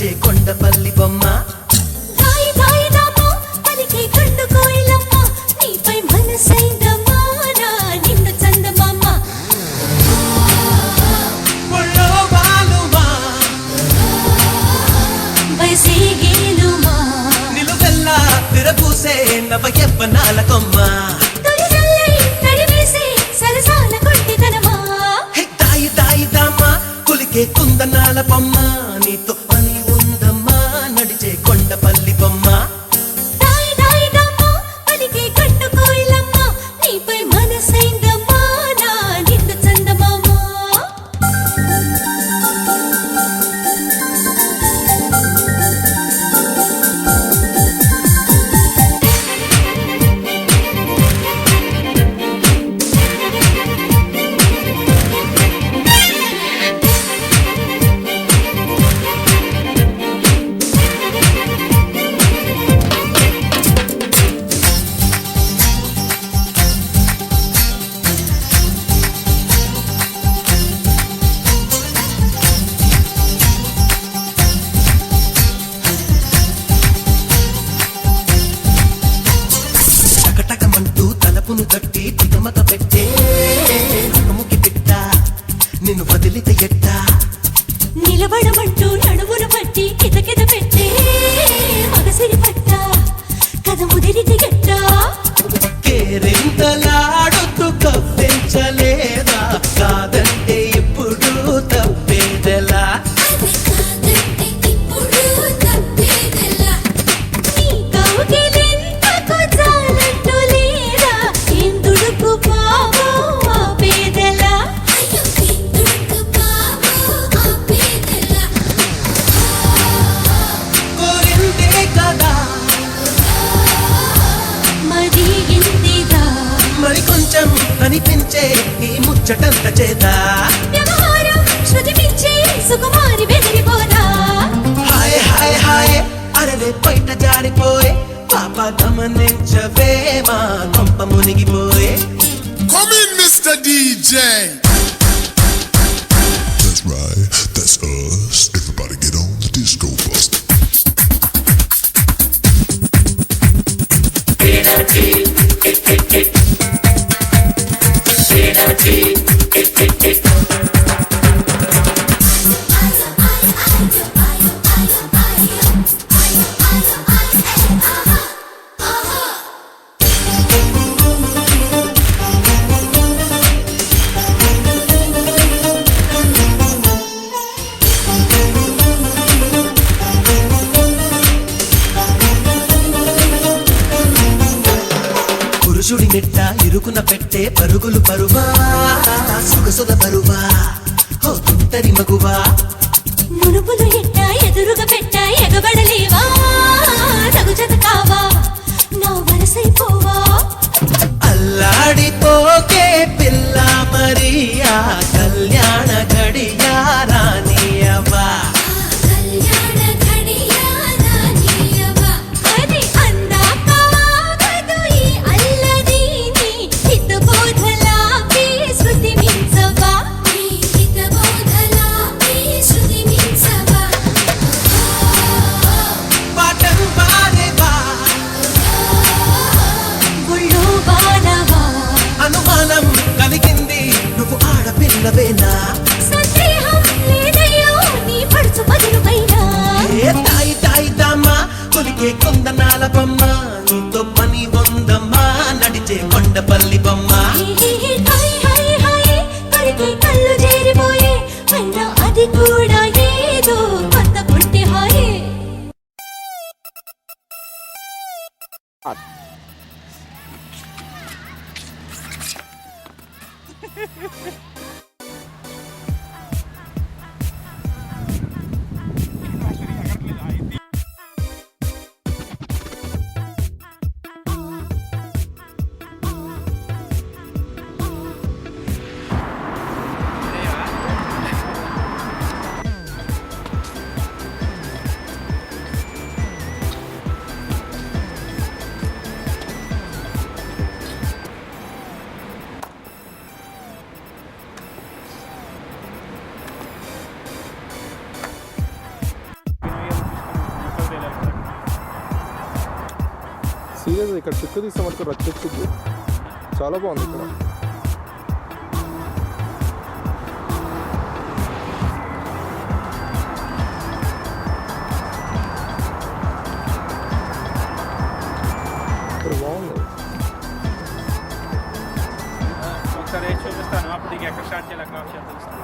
నడిచే కొండపల్లి బొమ్మ దాయి దాయి దామో పలికే కండు కోయిలమ్మ నీపై మనసైందమ్మా నా నిన్ను చందమామ ఒళ్ళో వాలుమా వయసేగేలుమా నిలువెల్లా విరబూసే నవ యవ్వనాల కొమ్మ తొలి జల్లై తడివేసే సరసాల కొంటితనమా దాయి దాయి దామా కులికే కుందనాల బొమ్మ నీతో పని ఉందమ్మా నడిచే కొండపల్లి బొమ్మ దాయి దాయి దామో పలికే కండు కోయిలమ్మ నీపై మనసైందమ్మా నా నిన్ను చందమామ టకటకమంటూ తలపును కట్టి తికమక పెట్టే నకముకి పెట్ట నిన్ను వదిలితే ఎట్టా నిలబడమంటూ నడుమును పట్టి కితకిత పెట్టే మగసిరి పట్ట కథ ముదిరితి గట్ట కేరింతలాడుతూ కవ్వించలేదా కాదంటే ఇప్పుడు తప్పేదెలా నీ కౌగిలింతకు చాలంటూ లేదా ఏం దుడుకు పావో ఆ పేదలా కోరిందే కదా మరి ఇందిగా మరి కొంచెం అనిపించే ఈ ముచ్చటంత చేత వ్యవహారం శృతి మించి సుకుమారి బెదిరిపోదా హాయ్ హాయ్ హాయ్ అరవే బయట జారిపోయే పాప గమనించవే మా కొంప మునిగిపోయే Come in, Mr. DJ. That's right, that's us. Everybody get on the disco bus. పురుషుడి నెట్ట ఇరుకున పెట్టే పరుగులు పరువా సుగసుగ పరువా ఓ తుంటరి మగువా మునుపులు ఎట్ట ఎదురుగా పెట్ట ఎగబడలేవా తగుజత కావా నా వరసైపోవా అల్లాడిపోకే పిల్ల మరియా కళ్యాణ గడియా రానియవా అది అందాక ఆగదు ఈ అల్లదీని హితబోధలాపి శృతి మించవా పాటం పాడేవా గుళ్ళు బాలవా అనుమానం కలిగింది నువ్వు ఆడపిల్లవేనా సందేహం లేదయ్యో నీ పడుచు పదులుపైనా ఏ తాయి తాయి దామా కొలికే కొందనాల బొమ్మ నీతో పని ఉందమ్మా నడిచే కొండపల్లి బొమ్మ హాయ్ హాయ్ హాయ్ కరికి కళ్ళు చేరిపోయే అయినా అది కూడా ఏదో కొత్త పుట్టి హాయే సీరియస్ ఇక్కడ పిక్కు తీస్తే మనకు రచ్చెక్కింది. చాలా బాగుంది ఇక్కడ. ఇక్కడ బాగుంది. ఒకసారి వేసి చూపిస్తాను, అప్పుడు నీకు ఎక్కడ స్టార్ట్ చేయాలి కాల్ చేస్తాను.